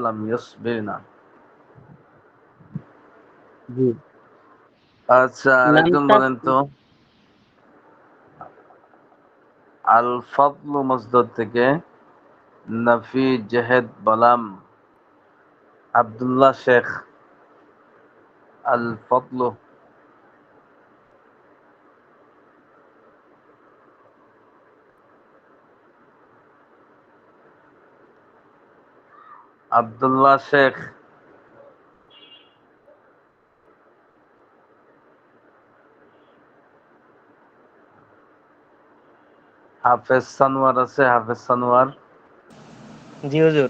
লাম ইয়াসবিরনা। জি। আচ্ছা, আরেকজন লামটা বলেন তো, আল ফাদলু মসদর থেকে নাফি জেহেদ বালাম আব্দুল্লাহ শেখ। আল ফাদলু আব্দুল্লাহ শেখ। হাফেজ সানোয়ার আছে, হাফেজ সানোয়ার। জি হুজুর।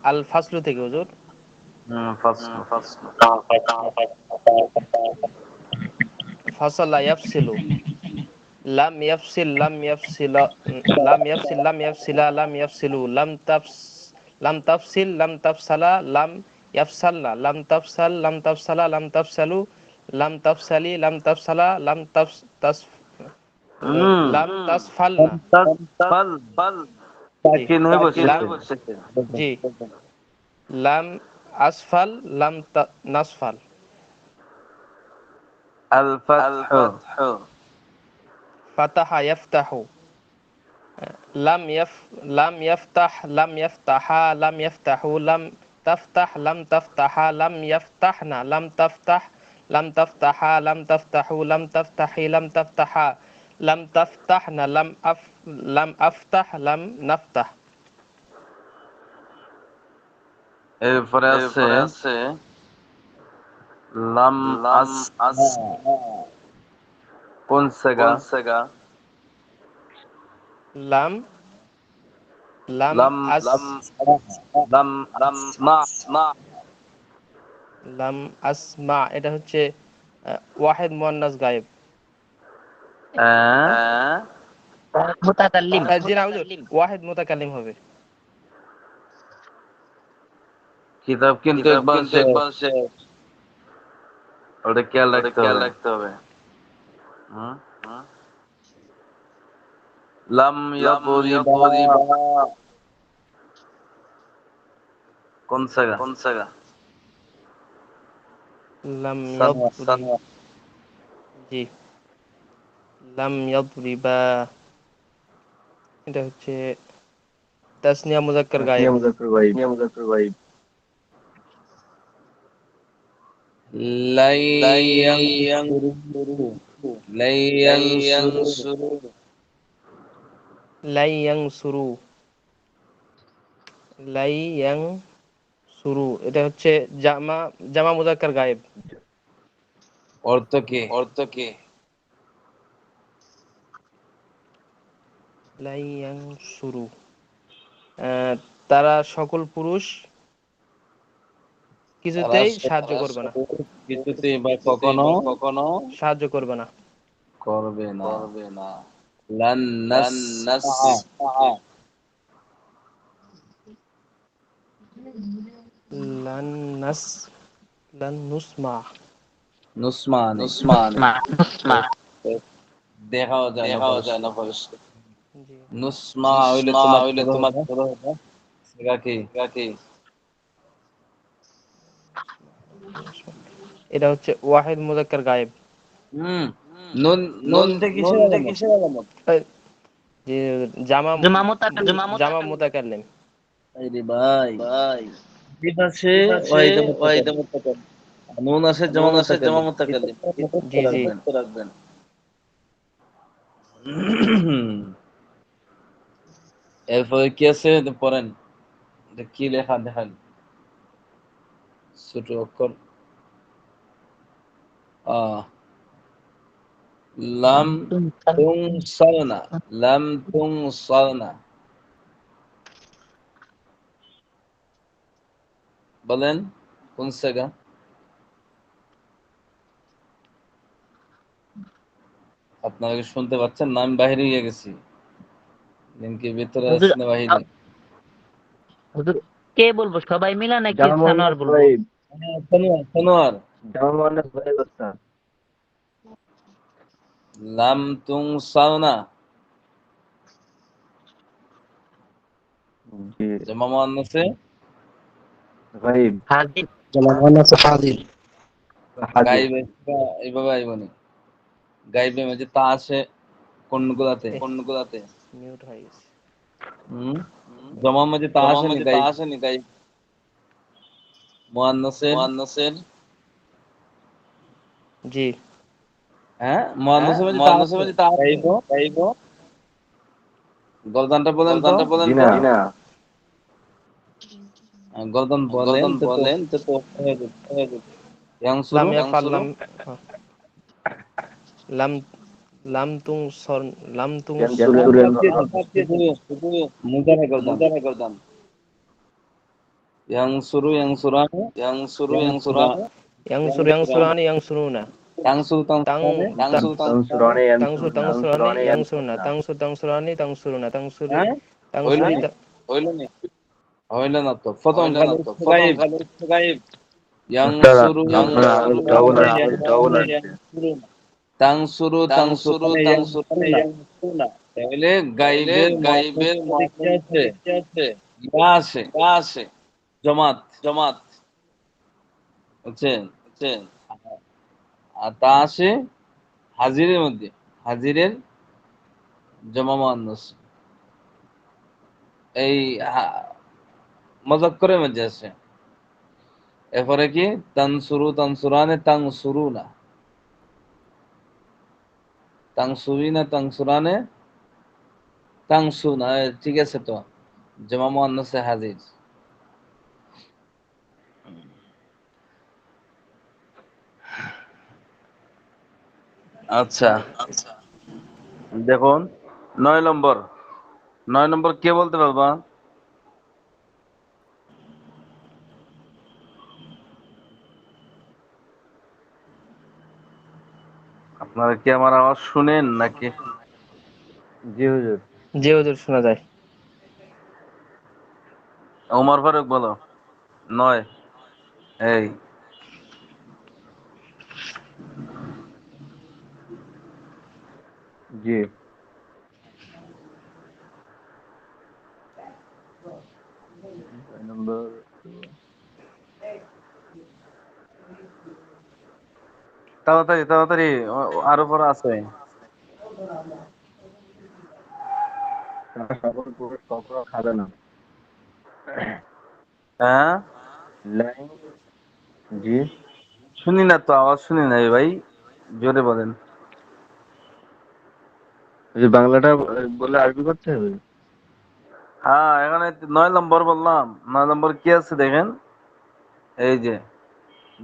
আল ফাসলু থেকে হুজুর। ফাসলু। ফাসালা ইয়াফসিলু। লাম ইয়াফসিল লাম ইয়াফসিলা লাম ইয়াফসিল লাম ইয়াফসিলা লাম ইয়াফসিলু লাম তাফসিল লাম তাফসালা লাম ইয়াফসালনা লাম তাফসাল লাম তাফসালা লাম তাফসালু লাম তাফসালি লাম তাফসালা লাম লাম তাসফালনা। ফাল জি সাকিন হয়ে লাম বসেছে। জি লাম আসফাল লাম নাসফাল। আল ফাতহু ফাতাহা ইয়াফতাহু। লাম ইয়াফতাহ লাম ইয়াফতাহা লাম ইয়াফতাহু লাম তাফতাহ লাম তাফতাহা লাম ইয়াফতাহনা লাম তাফতাহ লাম তাফতাহা লাম তাফতাহু লাম তাফতাহি লাম তাফতাহা লাম তাফতাহনা লাম আফতাহ লাম নাফতাহ। এরপরে আছে লাম আস। কোন সেগা? লাম লাম লাম আস লাম আসমা। লাম আসমা এটা হচ্ছে ওয়াহিদ মুয়ান্নাস গায়েব। মুতাকাল্লিম। জি না হুজুর, ওয়াহিদ মুতাকাল্লিম হবে। কিতাব কিন্তু একবার ওটা খেয়াল রাখতে হবে। হুম? লাম ইয়াদরিবা। কোন সেগা? লাম সানোয়ার। জি লাম ইয়াদরিবা এটা হচ্ছে তাসনিয়া মুজাক্কার গায়েব। লাইয়ানসুরু। লাইয়াংসুরু এটা হচ্ছে জামা মুজাক্কার গায়েব। অর্থ কি? লাইয়াংসুরু তারা সকল পুরুষ কিছুতেই সাহায্য করবে না। কিছুতেই বা কখনো সাহায্য করবে না। করবে না। লান নাসমাআ। লান নাস লান নুসমা। নুসমা নেই। নুসমা। দেখাও যায় না ভবিষ্যৎ। জি নুসমা হইলে তোমার পুরো হবে। সেটা কি? এটা হচ্ছে ওয়াহিদ মুজাক্কার গায়েব। নুন নুনটা কিসের আলামত? যে জামা জুমা মুতাকাল্লিম। জামা মুতাকাল্লিম। আরে ভাই, জিম আছে ওয়াহিদ মুতাকাল্লিম, নুন আছে জামা মুতাকাল্লিম। জি জি রাখবেন। এরপরে কি আছে পড়েন, এটা কি লেখা দেখান, ছোট অক্ষর। লাম তুনসারনা। বলেন কোন সেগা? আপনারা কি শুনতে পাচ্ছেন না? আমি বাইরে গিয়ে গেছি, লিঙ্কে ভিতরে হুজুর, আছে না বাহিরে? হুজুর কে বলবো, সবাই মিলা নাকি সানোয়ার বলবো? সানোয়ার। লাম তুনসারনা। জি জমা মুয়ান্নাসে গাইব হাজির। হাজির গাইবে এইভাবে আইবনি। গাইবে মাঝে তা আছে কোনগুলাতে? মিউট হয়ে গেছে। হুম, জমা মাঝে তা আসেনি গাইব মুয়ান্নাসের। জি হ্যাঁ, মুয়ান্নাসের মাঝে তা আছে গাইব। গর্দানটা বলেন তো। জি না গর্দান বলেন তো তো হয়ে যাবে। ইয়ানসুরু লাম ইয়াফআল লাম লাম তুং সর লাম তুং ইয়ানসুরেন শুধু মুজারে গর্দান। ইয়ানসুরু ইয়ানসুরানে ইয়ানসুরা ইয়াংসুরানি ইয়াংসুরুনা ইয়ানসুরু তাং তানসুরানে তাংসুরানি ইয়াংসুরুনা তাংসুরানি তাংসুরুনা হ্যাঁ হইল তাংসুরি না হইল না তো প্রথম গাইব ইয়ানসুরু আপনারা আরেকটা বলেন আরেকটা বলেন তাংসুরু ইয়ানসুরুনা তাহলে গাইবের মুয়ান্নাসে ইয়া আছে জমাত বুঝছেন? আর তা আছে হাজিরের মধ্যে, হাজিরের জমা মুয়ান্নাস। এই মুযাক্কারের মধ্যে আছে। এরপরে কি তানসুরু তানসুরানে তাংসুরুনা, তাংসুরিনা তাংসুরানে তাংসুনা। ঠিক আছে তো, জমা মুয়ান্নাসে হাজির। আচ্ছা দেখুন 9 নম্বর কে বলতে পারবা? আপনারা কি আমার আওয়াজ শুনেন নাকি? জি হুজুর জি হুজুর শোনা যায়। ওমর ফারুক বলো 9। এই জি নম্বর তাড়াতাড়ি আরো পর আছে। তারা সকল পুরুষ কখনো খাবে না হ্যাঁ লাইন জি শুনি না তো, আওয়াজ শুনি নাই ভাই, জোরে বলেন। হুজুর বাংলাটা বলে আরবি করতে হবে হ্যাঁ এখানে 9 নম্বর বললাম। 9 নম্বর কি আছে দেখেন, এই যে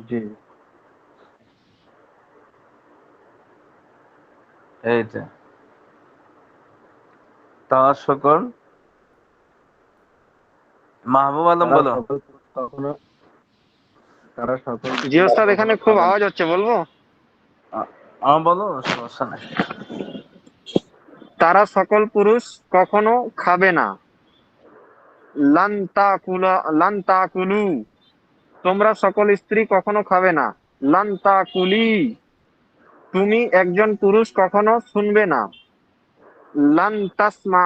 জি এইটা তার সকল মাহবুব আলম তারা বলো। সকল পুরুষ কখনো তারা সকল জি পুরুষ ওস্তাদ, কখনো এখানে খুব খাবে না আওয়াজ হচ্ছে, বলবো? আমার বলো, সমস্যা নাই। তারা সকল পুরুষ কখনো খাবে না। লান তাকুলু, তোমরা সকল স্ত্রী কখনো খাবে না। লান তাকুলি, তুমি একজন পুরুষ কখনো শুনবে না। লান তাসমা,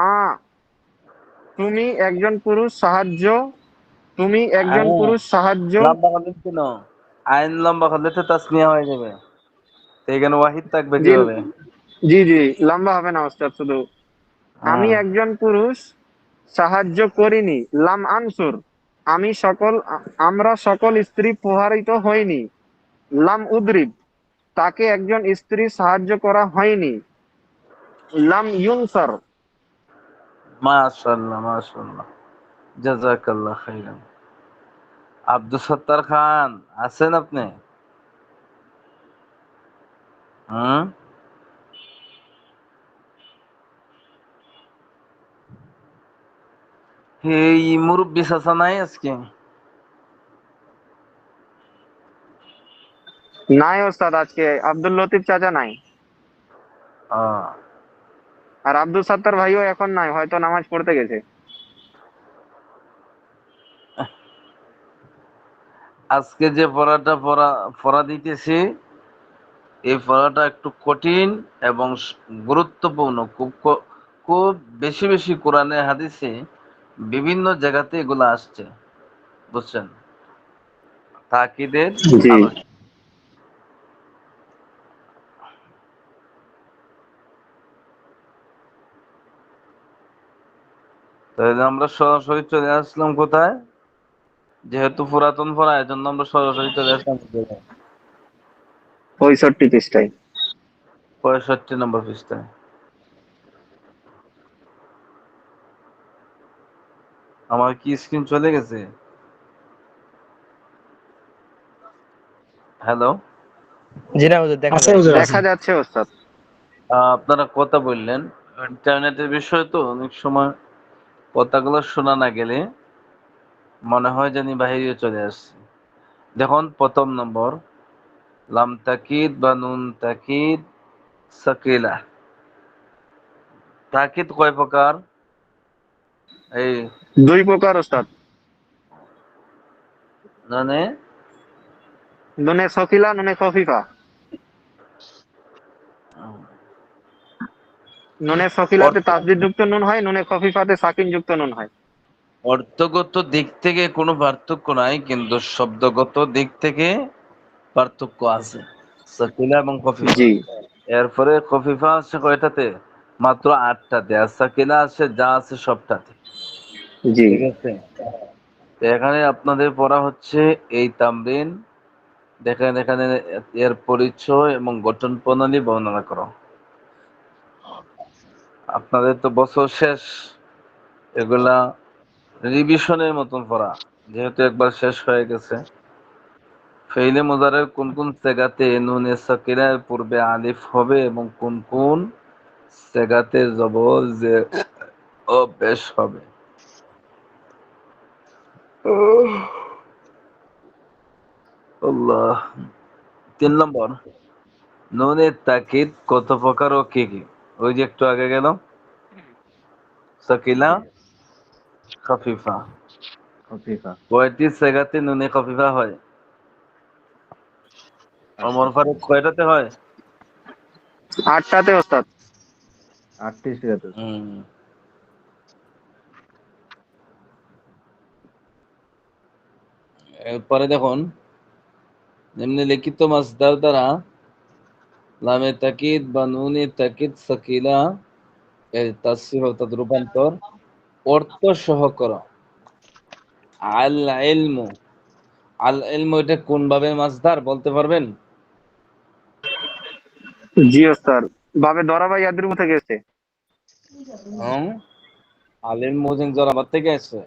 তুমি একজন পুরুষ সাহায্য লম্বা করলে কেন? আইন লম্বা করলে তো তাসনিয়া হয়ে যাবে, তো এখানে ওয়াহিদ থাকবে জি কিভাবে? জি জি, লম্বা হবে না ওস্তাদ, শুধু আমি হ্যাঁ একজন পুরুষ সাহায্য করিনি। লাম আনসুর, আমরা সকল স্ত্রী প্রহারিত হইনি। লাম উদরিব, তাকে একজন স্ত্রী সাহায্য করা হয়নি। লাম ইউনসার, মাশাআল্লাহ জাযাকাল্লাহ খাইরান। আব্দুল সত্তার খান আছেন আপনি? হুম, এই মুরব্বি চাচা নাই আজকে? নাই ওস্তাদ, আজকে আব্দুল লতিফ চাচা নাই, আহ, আর আব্দুল সাত্তার ভাইও এখন নাই, হয়তো নামাজ পড়তে গেছে। আজকে যে পড়া দিতেছি, এই পড়াটা একটু কঠিন এবং গুরুত্বপূর্ণ। খুব বেশি কোরআনে হাদিসে বিভিন্ন জায়গাতে এগুলো আসছে, বুঝছেন? তাকিদের জি। আলোচনা। তাহলে আমরা সরাসরি চলে আসলাম কোথায়? যেহেতু পুরাতন পড়া, এজন্য আমরা সরাসরি চলে আসলাম 65 পৃষ্ঠায়। 65 নম্বর পৃষ্ঠায়। আমার কি স্ক্রিন চলে গেছে? হ্যালো, জি না হুজুর, দেখা যায়। দেখা যাচ্ছে ওস্তাদ। আপনারা কথা বললেন, ইন্টারনেটের বিষয় তো অনেক সময় কথাগুলো শোনা না গেলে মনে হয় জানি বাহিরে চলে আসছে। দেখুন, প্রথম নম্বর, লাম তাকিদ বা নুন তাকিদ সাকিলা। তাকিদ কয় প্রকার? এই 2 প্রকার ওস্তাদ। মানে নুনে সকিলা, নুনে খফিফা। নুনে সকিলাতে অর্থ তাসদিদ যুক্ত নুন হয়, নুনে খফিফাতে সাকিন যুক্ত নুন হয়। অর্থগত দিক থেকে কোনো পার্থক্য নাই, কিন্তু শব্দগত দিক থেকে পার্থক্য আছে, সাকিলা এবং খফিফা। জি এরপরে খফিফা আছে কয়টাতে? মাত্র 8টাতে। আর সাকিলা আছে যা আছে সবটাতে। জি। ঠিক আছে, তো এখানে আপনাদের পড়া হচ্ছে এই তামরিন। দেখেন এখানে, এর পরিচয় এবং গঠন প্রণালী বর্ণনা করো। আপনাদের তো বছর শেষ, এগুলা রিভিশনের মতন পড়া, যেহেতু একবার শেষ হয়ে গেছে। ফেইলে মুজারের কোন কোন সেগাতে নুনে সাকিরার পূর্বে আলিফ হবে এবং কোন কোন সেগাতে জবর যে ও পেশ হবে। আল্লাহ। 3 নম্বর, নুনে তাকিদ কত প্রকার ও কি কি? ওই যে একটু আগে গেল, সাকিলা, খফিফা। কয়টি সেগাতে নুনে খফিফা হয়? ওমর ফারুক, কয়টাতে হয়? 8টাতে ওস্তাদ। হুম। এরপরে দেখুন, এমনি লিখিত মাসদার দ্বারা লামে তাকিদ বা নুনে তাকিদ সাকিলা এর তাসরিহ অর্থাৎ রূপান্তর, অর্থ সহ করো। আল ইলমু, আল ইলমু এটা কোন ভাবে মাসদার বলতে পারবেন? জি ওস্তাদ, বাবে দরাবা ইয়াদরিবু থেকে এসেছে। হুম, আলিম মোজিন জরাবাত থেকে আসছে।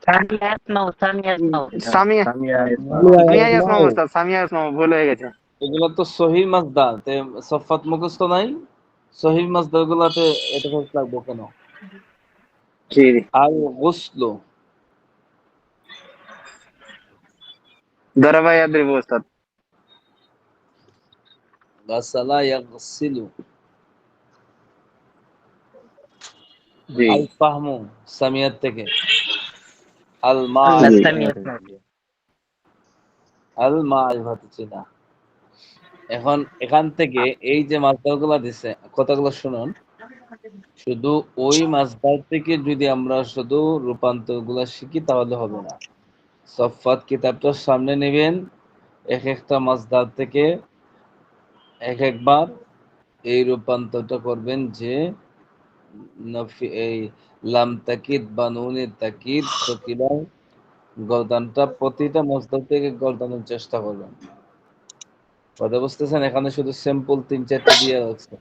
সামিয়া ইয়াসমাউ, সামিয়া ইয়াসমাউ। সামিয়া, সামিয়া ইয়াসমাউ ওস্তাদ, সামিয়া ইয়াসমাউ ভুল হয়ে গেছে। এগুলো তো সহিহ মাসদার, তে সফাত মুখস্থ নাই। সহিহ মাসদার গুলাতে এটা করতে লাগবে কেন? জি। আল গুসলু, দরাবা ইয়াদরিবু ওস্তাদ। গাসালা ইয়াগসিলু। জি আল ফাহমু, সামিয়াত থেকে। আল জি। সামিয়া ইয়াসমাউ। আল মারিফাতু চিনা। এখন এখান থেকে এই যে মাসদারগুলো দিছে, কথাগুলো শুনুন। শুধু ওই মাসদার থেকে যদি আমরা শুধু রূপান্তরগুলো শিখি তাহলে হবে না। সফাত কিতাবটা সামনে নেবেন, এক একটা মাসদার থেকে এক একবার এই রূপান্তরটা করবেন যে এই লাম তাকিদ বা নুনে তাকিদ সকিলা গর্দানটা প্রতিটা মাসদার থেকে গর্দানোর চেষ্টা করবেন। কথা বুঝতেছেন? এখানে শুধু সিম্পল 3-4টা দিয়ে রাখছে।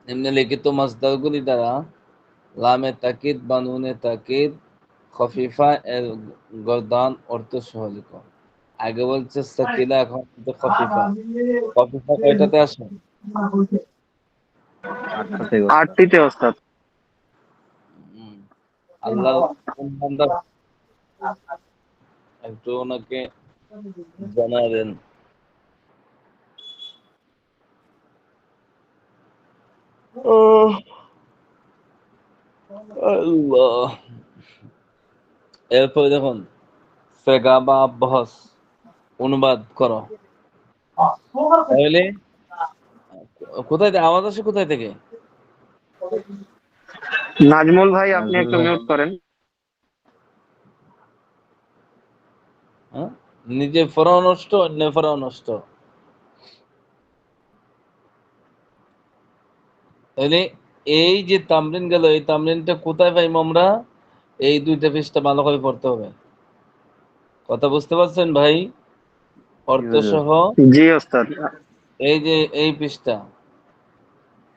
এমনি লিখিত মাসদারগুলি দ্বারা লামে তাকিদ বা নুনে তাকিদ খফিফা এর গর্দান অর্থ সহ লিখো। আগে বলছে সাকিলা, এখন বলছে খফিফা। খফিফা কয়টাতে আসে? 8টিতে ওস্তাদ। হুম। আল্লাহর কোন বান্দা একটু ওনাকে জানাবেন। ওহ, আল্লাহ। এরপরে দেখুন, ফেগা বা বহস অনুবাদ করো। তাহলে কোথায় আওয়াজ আসে কোথায় থেকে? নাজমুল ভাই আপনি নাজমুল একটু ভাই, মিউট করেন। হ্যাঁ? নিজে পড়াও নষ্ট, অন্য পড়াও নষ্ট। তাহলে এই যে তামরিন গেল, এই তামরিনটা কোথায় পাইম আমরা? এই দুইটা পৃষ্ঠা ভালো করে পড়তে হবে। কথা বুঝতে পারছেন ভাই? অর্থ সহ জি ওস্তাদ। এই যে এই পৃষ্ঠা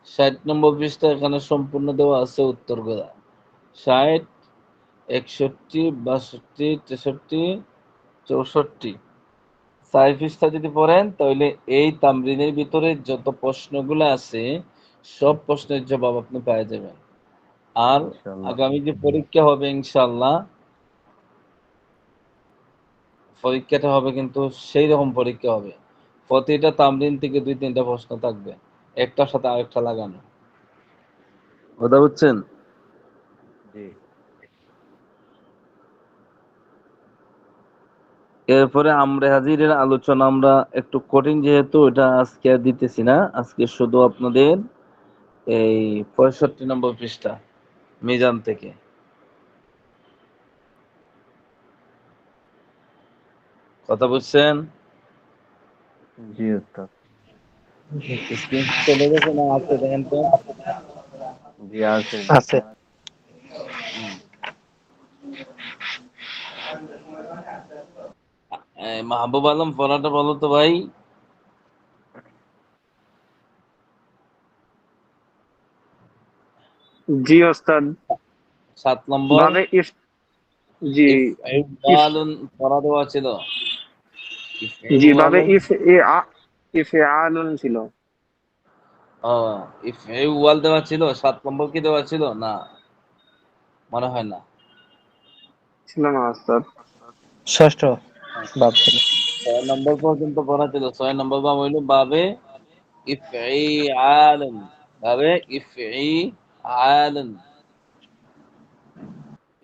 60 নম্বর পৃষ্ঠা, এখানে সম্পূর্ণ দেওয়া আছে উত্তরগুলা। 60, 61, 62, 63, 64, 4 পৃষ্ঠা যদি পড়েন তাহলে এই তামরিনের ভিতরে যত প্রশ্নগুলো আছে সব প্রশ্নের জবাব আপনি পেয়ে যাবেন। আর আগামী যে পরীক্ষা হবে ইনশাআল্লাহ, পরীক্ষাটা হবে কিন্তু সেই রকম পরীক্ষা হবে, প্রতিটা তামরিন থেকে 2-3টা প্রশ্ন থাকবে, একটার সাথে আরেকটা লাগানো। কথা বুঝছেন? এরপরে আমরা হাজিরের আলোচনা আমরা একটু কঠিন, যেহেতু এটা আজকে আর দিতেছি না, আজকে শুধু আপনাদের এই 65 নম্বর পৃষ্ঠা মিজান থেকে। কথা বুঝছেন? জি ওস্তাদ। স্ক্রিন চলে গেছে না আছে দেখেন তো? জি আছে। আছে। মাহবুব আলম পড়াটা বলো তো ভাই। জি ওস্তাদ। 7 নম্বর বাবে জি ইফআলুন পড়া দেওয়া ছিল। জি বাবে ইফআলুন, ইফআলুন ছিল। ইফআল দেওয়া ছিল। 7 নম্বর কি দেওয়া ছিল? না, মনে হয় না। ছিল না ওস্তাদ। ষষ্ঠ বাব ছিল। 6 নম্বর পর্যন্ত পড়া ছিল। 6 নম্বর বাব হইল বাবে ইফআলুন, বাবে ইফআলুন।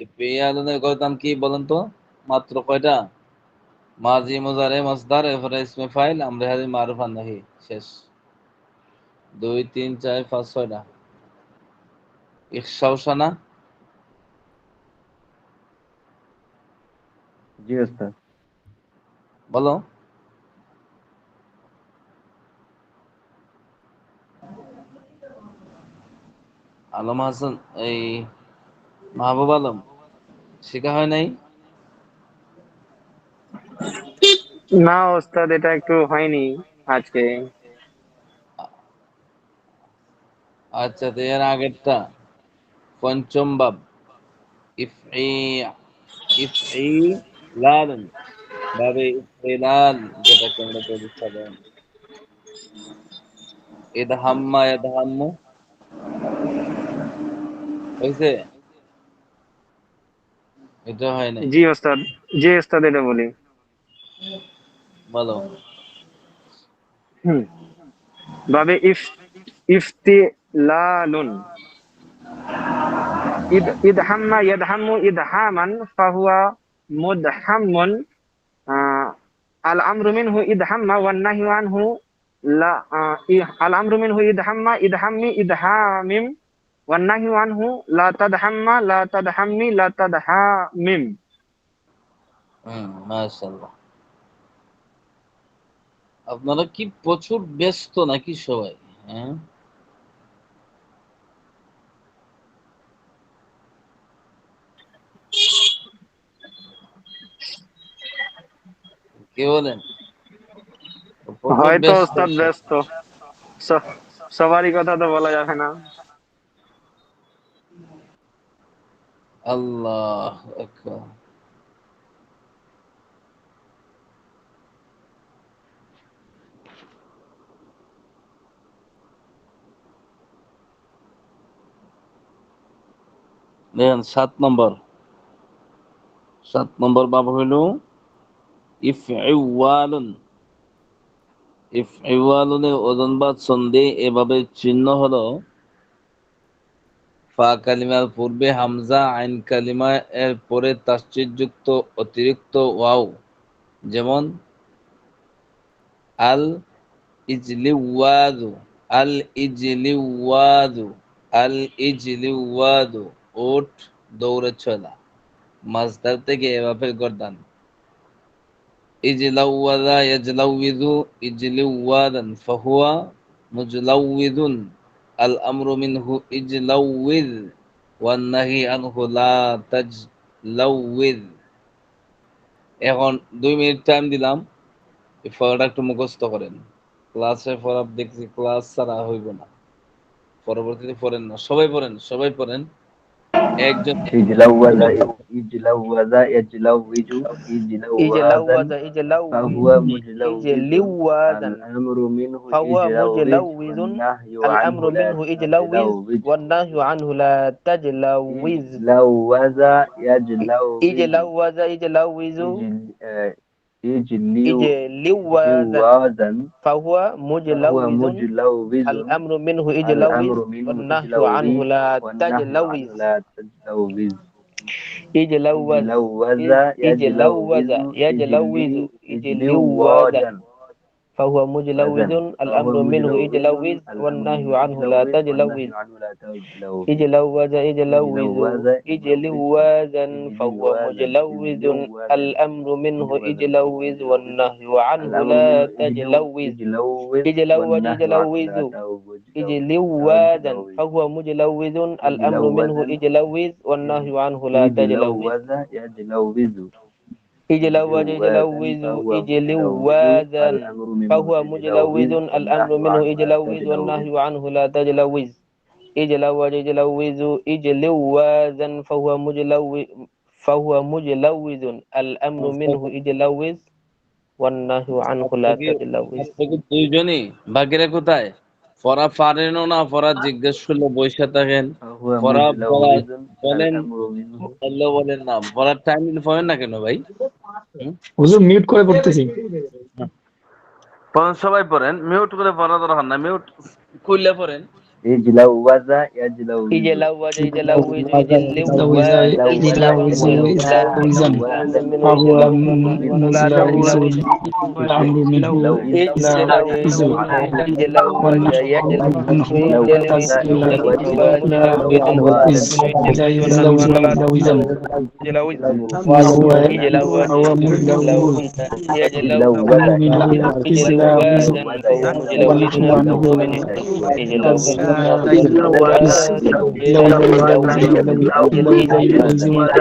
ইফআলুনের গড় কি বলেন তো? মাত্র কয়টা? মাজি, মুজারে, মাসদার, এরপরে ইসমে ফাইল, আমরে হাজির, মারুফ আর নাহি, শেষ। 2, 3, 4, 5, 6টা। ইখশাও সানা, জি ওস্তাদ। বলো। আলম হাসান, এই মাহবুব আলম, শেখা হয় নাই? না ওস্তাদ, এটা একটু হয়নি আজকে। আচ্ছা, তো এর আগেরটা 5ম বাব ইফই ইফইলালুন, বাবে ইফইলাল, যেটাকে আমরা প্রতিষ্ঠা করেন। ইদহাম্মা ইদহাম্মু হয়েছে? এটা হয় নাই। জি ওস্তাদ। জি ওস্তাদ, এটা বলি। বলো। হুম। বাবে ইফতিলালুন। ইদহাম্মা ইয়াদহাম্মু ইদহামান ফাহুয়া মুদহাম্মুন। আল আমরু মিনহু ইদহাম্মা ওয়ান নাহয়ু আনহু লা আল আমরু মিনহু ইদহাম্মা ইদহাম্মি ইদহামিম ওয়ান নাহয়ু আনহু লা তাদহাম্মা লা তাদহাম্মি লা তাদহামিম। মাশাআল্লাহ। আপনারা কি প্রচুর ব্যস্ত নাকি সবাই? হ্যাঁ, কে বলেন? প্রচুর হয়তো ব্যস্ত। ওস্তাদ ব্যস্ত। স- সবারই কথা তো বলা যাবে না। আল্লাহ আকবার। দেখেন 7 নম্বর বাব হইল ইফইওয়ালুন। ইফইওয়ালুনের ওজনবাদ সন্ধি এভাবে চিহ্ন হলো ফা কালিমার পূর্বে হামজা, আইন কালিমা এর পরে তাসদীদযুক্ত অতিরিক্ত ওয়াও, যেমন আল ইজলিওয়াদু, আল ইজলিওয়াদু। আল ইজলিওয়াদু উট দৌড়ে চলা। মাসদার থেকে এভাবে গর্দান। ইজলাওয়াদা ইয়াজলাউযু ইজলিওয়াদান ফাহুয়া মুজলাউযুন আল আমরু মিনহু ইজলাউযু ওয়ান নাহি আনহু লা তাজলাউযু। এখন 2 মিনিট টাইম দিলাম, এই পড়াটা একটু মুখস্থ করেন। ক্লাসে পড়া দেখছি, ক্লাস ছাড়া হইব না, পরবর্তীতে পড়েন না, সবাই পড়েন, সবাই পড়েন। একজন إجلوز إجلوز يجلوز إجلوازا فهو مجلوز إجلوازا الأمر منه فهو إجلوز مجلوز والنهي الأمر عنه لا منه إجلوز تجلوز والنهي عنه لا تجلوز. إجلوز يجلوز إجلوز إجلوز إجلوازا إجلوازا فهو فهو مجلوز مجلوز الأمر منه إجلوز الأمر منه والنهي عنه إجلوز لا والنهي عنه تجلوز. لا تجلوز إجلوز إجلوز إجلوز يجلوز يجلوز إجلوازا إجلواجا فهو مجلوز وزن الأمر فهو منه مجلوز إجلوز الأمر والنهي منه عنه لا إجلوز تجلوز. والنهي عنه لا تجلوز إجلوز إجلوز إجلوز إجلوز إجلوازا فهو إجلوازا مجلوز إجلوازا الأمر منه إجلوازا فهو إجلوز مجلوز والنهي عنه الأمر لا منه تجلوز. إجلوز إجلوز والنهي عنه إجلوز لا تجلوز إجلوازا فهو مجلوز الأمر منه إجلوزا إجلوز والنهي عنه لا تجلوز. إجلوز يجلوز إجلوز إجلوازا إجلوز فهو مجلوز إجلوازا الأمر منه فهو مجلوز إجلوز الأمر والنهي منه عنه لا إجلوز تجلوز والنهي عنه لا تجلوز. إجلوز إجلوز إجلوازا فهو مجلوز الأمر منه إجلوز والنهي عنه لا تجلوز. দুইজনই, বাকিরা কোথায়? পড়া পারেনও না, পড়া জিজ্ঞেস করলে বসে থাকেন, فهو পড়া مجلوز বলেন, الأمر منه বললেও বলেন না, পড়ার টাইম দিলে পড়েন না কেন ভাই? হুজুর মিউট করে পড়তেছি। পড়েন, সবাই পড়েন, মিউট করে পড়া দরকার না, মিউট খুললে পড়েন। إجلوز يجلوز إجلوز إجلوز إجلوزا إجلوازا إجلوز إجلوزا فهو مجلوز الأمر منه إجلوز والنهي عنه لا تجلوز إجلوزا فهو مجلوز الأمر منه إجلوز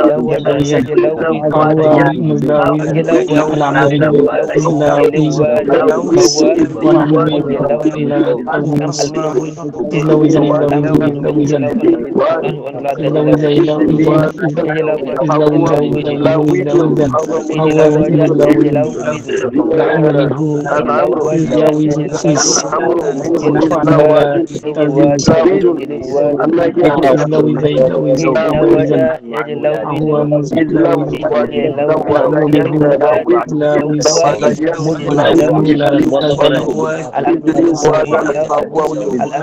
والنهي عنه لا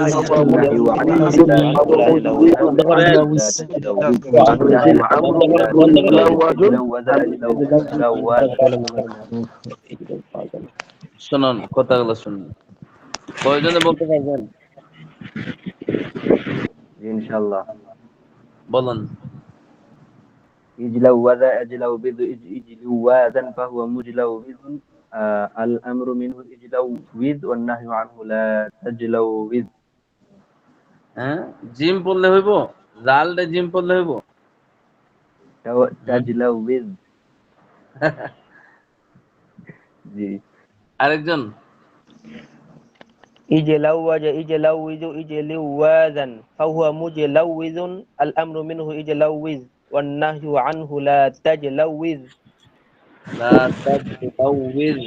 শুনুন, কথাগুলো শুনুন, কয়জনে বলতে পারবেন? إن شاء الله বলেন। إجلوز يجلوز إجلوازا فهو مجلوز الأمر منه إجلوز والنهي عنه لا تجلوز হ্যাঁ, জিম পড়লে হইব, জালটা জিম পড়লে হইব। تجلوز জি আরেকজন إجلوز إجلوز إجلوازا فهو مجلوز الأمر منه إجلوز والنهي عنه لا تجلوز. لا تجلوز।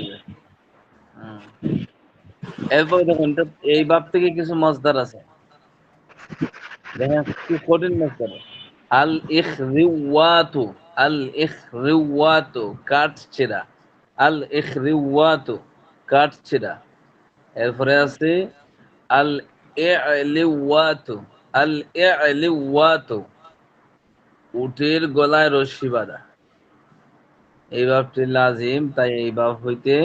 এরপর দেখুন, এই বাপ থেকে কিছু মজদার আছে, দেখেন কি কঠিন মজদার। আল ইখরিওয়াতু, আল ইখরিওয়াতু কাঠ ছেঁড়া, আল ইখরিওয়াতু কাঠ ছেঁড়া। এরপরে আছে আল ইলিওয়াতু, আল ইলিওয়াতু উটের গলায় রশি বাঁধা। এই বাপটি লাজিম, তাই এই বাপ হইতে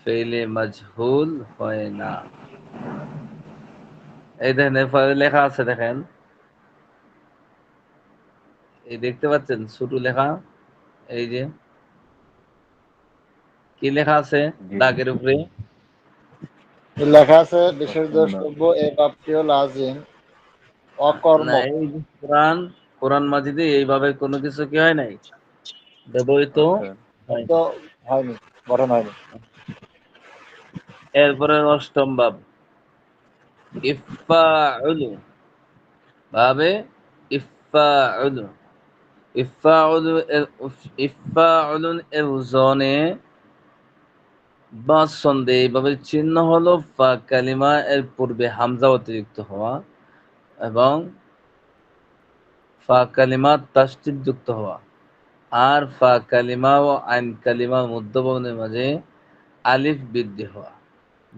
ফেইলে মাজহুল হয় না। এই দেখেন এরপরে লেখা আছে, দেখেন এই দেখতে পাচ্ছেন ছোট লেখা, এই যে কি লেখা আছে দাগের উপরে? লেখা আছে বিশেষ দ্রষ্টব্য এ বাপটিও লাজিম না, অকর্মক। এই যে কোরআন, কোরআন মাজিদে এইভাবে কোনো কিছু কি হয় নাই, ব্যবহৃত হয় তো নাই। হয়নি, গঠন হয়নি। এরপরে অষ্টম বাব ইফাউলু, ভাবে ইফাউলু, ইফাউলু ইফাউলুন এর ওজনে বা ছন্দে এইভাবে চিহ্ন হলো ফা কালিমা এর পূর্বে হামজা অতিরিক্ত হওয়া এবং ফা কালিমা তাসদীদ যুক্ত হওয়া, আর ফা কালিমা ও আইন কালিমা মধ্যবর্ণের মাঝে আলিফ বৃদ্ধি হওয়া।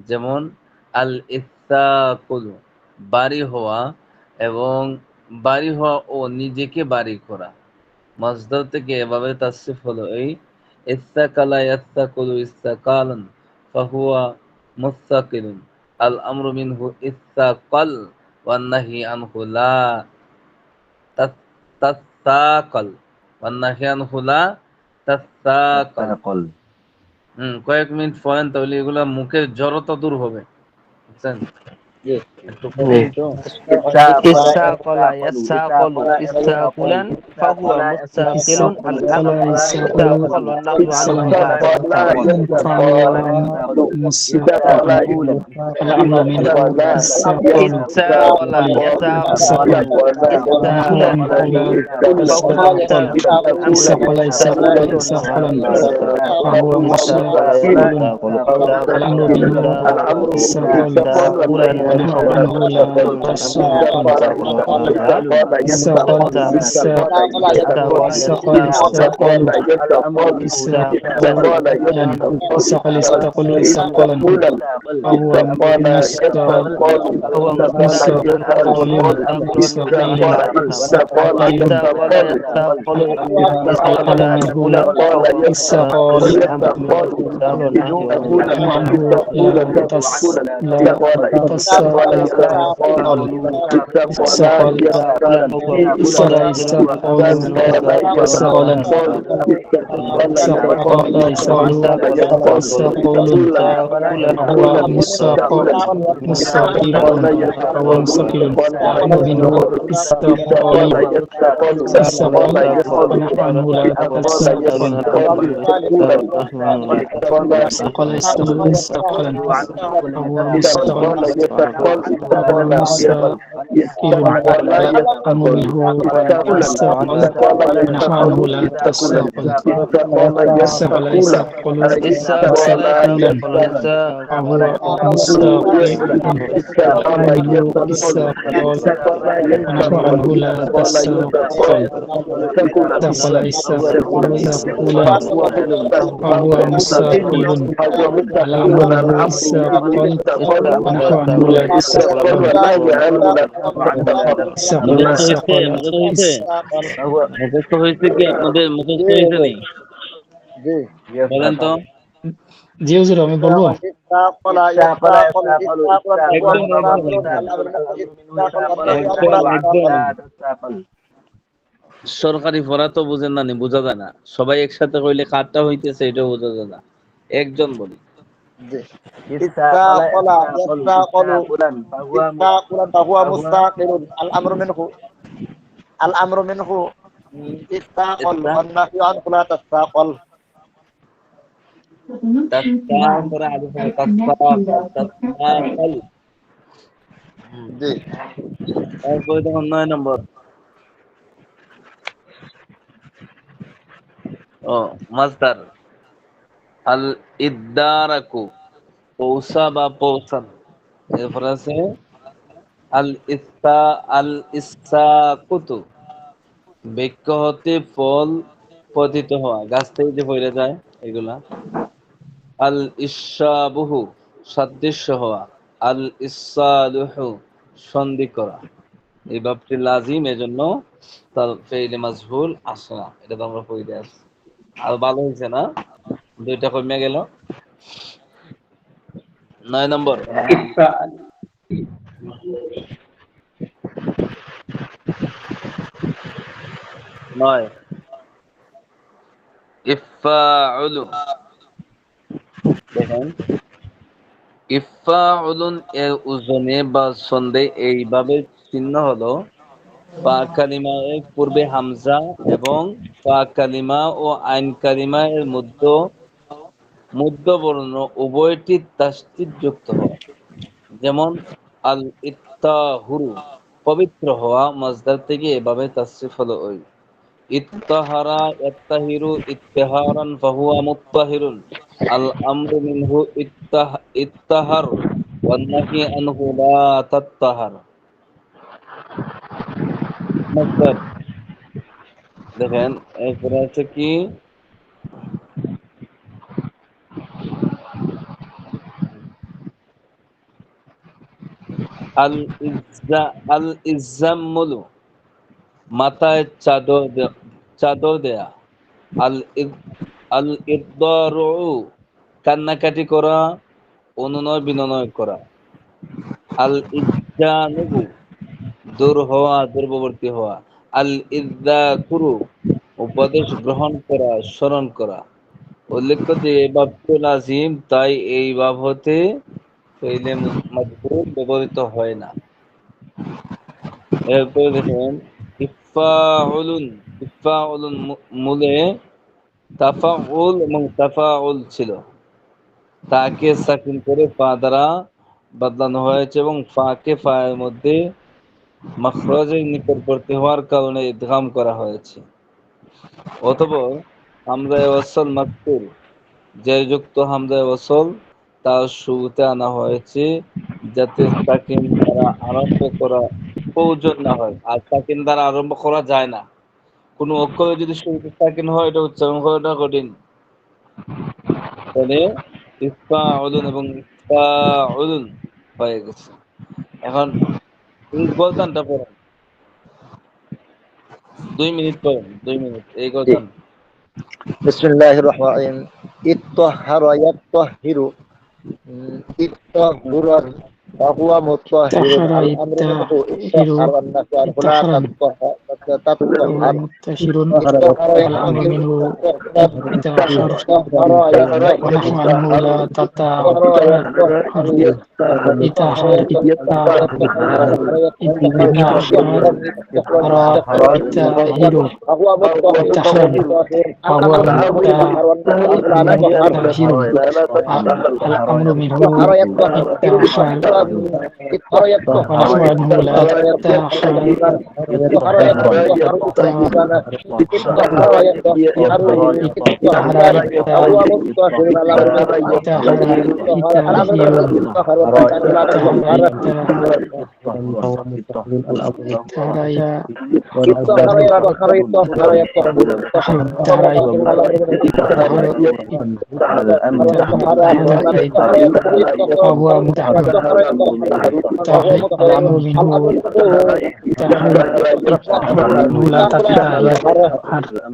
যেমন আল ইত্তাকুলু, বাড়ি হওয়া এবং বাড়ি হওয়া ও নিজেকে বাড়ি করা। মাসদার থেকে এভাবে তাসরিফ হলো এই ইস্তাকালা ইয়াস্তাকুলু ইস্তাকালান ফাহুয়া মুস্তাকিলুন। আল আমরু মিনহু ইস্তাকাল ওয়ান নাহি আনহু লা তাস্তাকাল, ওয়ান নাহি আনহু লা তাস্তাকাল। কয়েক মিনিট পড়েন তাহলে এগুলা মুখের জড়তা দূর হবে, বুঝছেন? একটু কঠিন তো। ইস্তাকালা ইয়াস্তাকালু ইস্তাকুলান ফাহুয়া মুস্তাকিলুন। আল আমরু মিনহু ইস্তাকাল ওয়ান নাহyu আনহু লা তাস্তাকাল। ইস্তাকালা ইয়াস্তাকালু ইস্তাকুলান ফাহুwa মুস্তাকিলুন। আমরু মুস্তাকিলুন ওয়া নাহyu আন তাস্তাকাল। ইস্তাকালা ইয়াস্তাকালু ইস্তাকুলান ইস্তাকুলান মুখস্থ হয়েছে কি আপনাদের? মুখস্থ হয়েছে নি? জি বলেন তো। জি হুজুর, আমি বলবো। সরকারি পড়া তো বুঝেন না, বোঝা যায় না। সবাই একসাথে কইলে কারটা হইতেছে এটাও বোঝা যায় না। একজন বলি। আল আমরু মিনহু ইস্তাকাল ওয়ান নাহyu আনহু লা তাস্তাকাল। তাসতাকরা আলিফ তাসতাকাল। জি তারপরে দেখুন 9 নম্বর। মাসদার আল ইদ্দারাকু, পৌঁছা বা পৌঁছানো। এরপর আছে আল ইসাকুতু, বৃক্ষ হতে ফল পতিত হওয়া, গাছ থেকে যে পড়ে যায় এগুলা। আল ইসাবুহু, সাদৃশ্য হওয়া। আল ইসালুহু, সন্ধি করা। এই বাবটি লাজিম, এজন্য তার ফেইলে মাজহুল আসে না। এটা তো আমরা পড়ে আসছি। আর ভালো হয়েছে না, দুইটা কমে গেল। 9 নম্বর 9 ইফাউলু দেখেন ইফাউলুন এর ওজনে বা ছন্দে এইভাবে চিহ্ন হলো ফা কালিমা এর পূর্বে হামজা এবং ফা কালিমা ও আইন কালিমা এর মধ্যবর্ণ উভয়টি তাসদীদ যুক্ত হওয়া। যেমন আল ইত্তাহুরু পবিত্র হওয়া মাজদার থেকে এভাবে তাসরিফ হলো ওই ইত্তাহারা ইয়াত্তাহিরু ইত্তিহারান ফাহুয়া মুত্তাহিরুন আল আমরু মিনহু ইত্তাহার ওয়ান নাহি আনহু লা তাত্তাহার। মাজদার দেখেন এরপরে আছে কি আল আল ইজাম্মুলু মাথায় চাদর দেয়া। আল আল ইদ্দারু কান্নাকাটি করা, অনুনয় বিনয় করা। আল ইজ্জানুবু দূর হওয়া, দূরবর্তী হওয়া। আল ইদ্দাকুরু উপদেশ গ্রহণ করা, স্মরণ করা। উল্লেখ্য যে এই বাবটি লাজিম, তাই এই বাব হতে ফেইলে মাজবুর ব্যবহৃত হয় না। এরপরে দেখেন ইফাউলুন ইফাউলুন মূলে তাফাউল এবং তাফাউল ছিল, তাকে সাকিন করে ফা দ্বারা বদলানো হয়েছে এবং ফাকে ফায়ের মধ্যে মাখরাজের নিকটবর্তী হওয়ার কারণে ইদগাম করা হয়েছে। অতঃপর হামজায়ে ওয়াসল মাকসুর যে যুক্ত হামজায়ে ওয়াসল তার শুরুতে আনা হয়েছে যাতে সাকিন দ্বারা আরম্ভ করা প্রয়োজন না হয়। আর সাকিন দ্বারা আরম্ভ করা যায় না। কোনো অক্ষরে যদি শুরুতে সাকিন হয় এটা উচ্চারণ করাটা কঠিন। তাহলে ইফাউলুন এবং ইফাউলুন হয়ে গেছে। এখন এই গলতানটা পড়েন, 2 মিনিট পড়েন, 2 মিনিট এই গলতান। বিসমিল্লাহির রহমানির রহিম। ইত্তাহারা ইয়াত্তাহিরু ইত্তাহুরান ফাহুয়া মুত্তাহিরুন তাহারা আল আমরু মিনহু হিরু ইত্তাহার ওয়ান নাহু আনহু লা তাহারান তাত্তাহার মুত্তাহিরুন ইত্তাহারা আল আমরু ইয়াত্তাহিরু মিনহু ইত্তাহার ইত্তাহার ইত্তাহারা ونحو ইয়াত্তাহিরু عنه لا ইত্তাহারা تتحر ইয়াত্তাহিরু إتحر إتحر فهو مطهر إتحر فهو متطهر الأمر منه إتحر ونحو عنه لا تتحر فهو متحر الأمر منه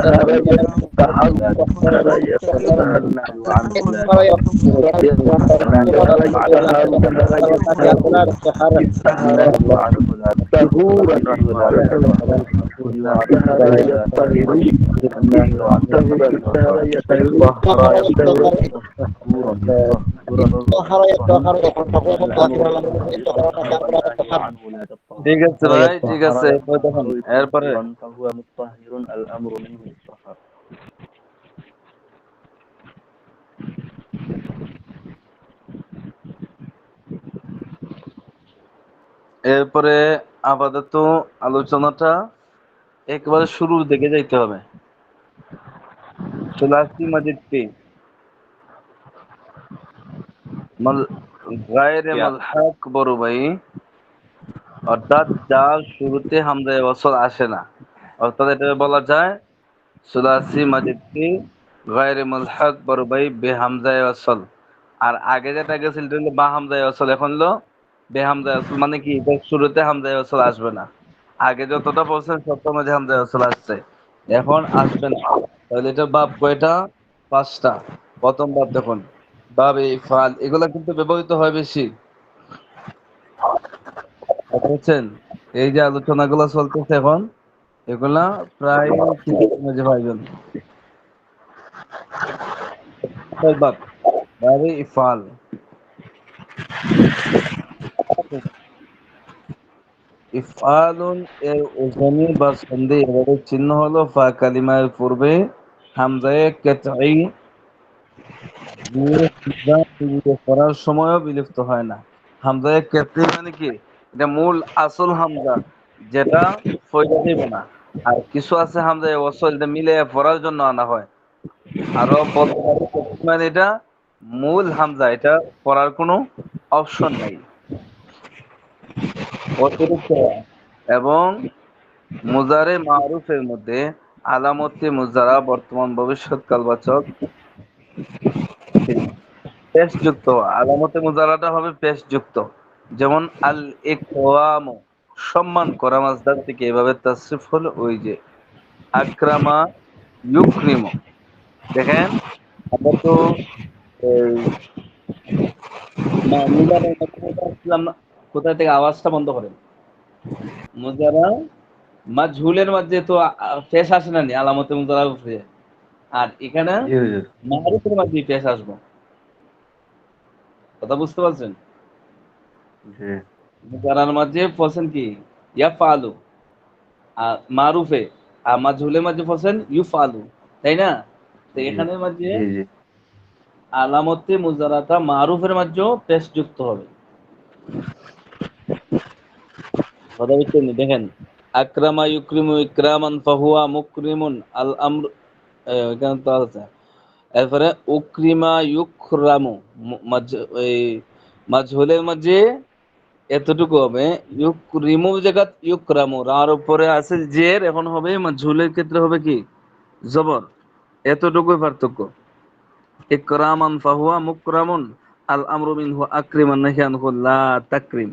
لا تتحر ঠিক আছে ভাই, ঠিক আছে। দেখুন এরপরে এরপরে আপাতত আলোচনাটা একবারে শুরুর দিকে যাইতে হবে। সুলাসি মাজিদটি গায়রে মালহাক বড় ভাই, অর্থাৎ যার শুরুতে হামজায়ে ওয়াসল আসে না, অর্থাৎ এটা বলা যায় সুলাসি মাজিদটি গায়রে মালহাক বড় ভাই বে হামজায়ে ওয়াসল। আর আগে যেটা গেছিল এটা হলো বা হামজায়ে ওয়াসল, এখন হলো বে হামজায়ে ওয়াসল। মানে কি এটা শুরুতে হামজায়ে ওয়াসল আসবে না। আগে যতটা বলছেন সবটা মাঝে হামজা ওয়াসল আসছে, এখন আসবে না। তাহলে এটা বাব কয়টা? 5টা। প্রথম বাব দেখুন, বাব ইফআল, এগুলা কিন্তু ব্যবহৃত হয় বেশি, বুঝছেন? এই যে আলোচনাগুলো চলতেছে এখন, এগুলা প্রায় মাঝে পাইবেন। বাব বাবে ইফআল, ইফআলুন এর ওজনে বা সন্ধি এবারে চিহ্ন হলো ফা কালিমার পূর্বে হামজায়ে কাতঈ দিয়ে হামজা বিলিয়ে পড়ার সময়ও বিলুপ্ত হয় না। হামজায়ে কাতঈ মানে কি? এটা মূল আসল হামজা, যেটা ফয়দা দিব না। আর কিছু আছে হামজায়ে ওয়াসল, এটা মিলে পড়ার জন্য আনা হয়। আরো বলতে পারি কাতঈ মানে এটা মূল হামজা, এটা পড়ার কোনো অপশন নাই, অতিরিক্ত। এবং মুজারে মারুফের মধ্যে আলামতে মুজারা বর্তমান ভবিষ্যৎকালবাচক পেশ যুক্ত, আলামতে মুজারাটা হবে পেশ যুক্ত। যেমন আল ইকরাম, সম্মান করা, মাসদার থেকে এভাবে তাসরিফ হলো ওই যে আকরামা ইউকরিমু। দেখেন আমরা তো এই মুজারার কথা বলছিলাম না? কোথা থেকে আওয়াজটা বন্ধ করেন? মুজারা মাজহুলের মধ্যে তো পেশ আসে না নি আলামতে মুজারার উপরে, আর এখানে মারুফের মধ্যে পেশ আসবো। কথা বুঝতে পারছেন? মুজারার মাঝে ফসেন কি ইয়াফআলু, আর মারুফে আর মাজহুলের মাঝে ফসেন ইউফআলু, তাই না? তো এখানে মাঝে আলামতে মুজারাতা মারুফের মাঝেও পেশ যুক্ত হবে। কথা বুঝছেন? দেখেন আকরামা ইউকরিমু ইকরামান ফাহুয়া মুকরিমুন আল আমর, এখানে তো আছে। এরপরে উকরিমা ইউকরামু, এই মাজহুলের মাঝে এতটুকু হবে, ইউকরিমু জায়গা ইউকরামু, আর উপরে আছে জের, এখন হবে মাজহুলের ক্ষেত্রে হবে কি জবর, এতটুকুই পার্থক্য। ইকরামান ফাহুয়া মুকরামুন আল আমরু মিনহু আকরিমান নাহিয়ানহু লা তাকরিম।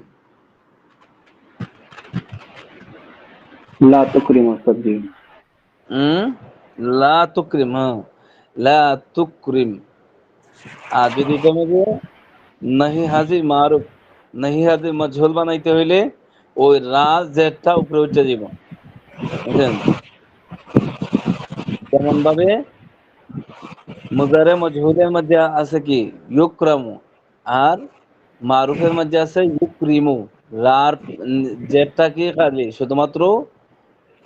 লা তুকরিমু সবজি। লা তুকরিম, হ্যাঁ লা তুকরিম। আর যদি তোমাকে নাহি হাজির মারুফ, নাহি হাজির মাজহুল বানাইতে হইলে ওই রা জেরটা উপরে উঠে যাব, বুঝছেন? যেমন ভাবে মুজারে মজহুলের মধ্যে আছে কি ইউকরামু, আর মারুফের মধ্যে আছে ইউকরিমু। রার জেরটা কি খালি শুধুমাত্র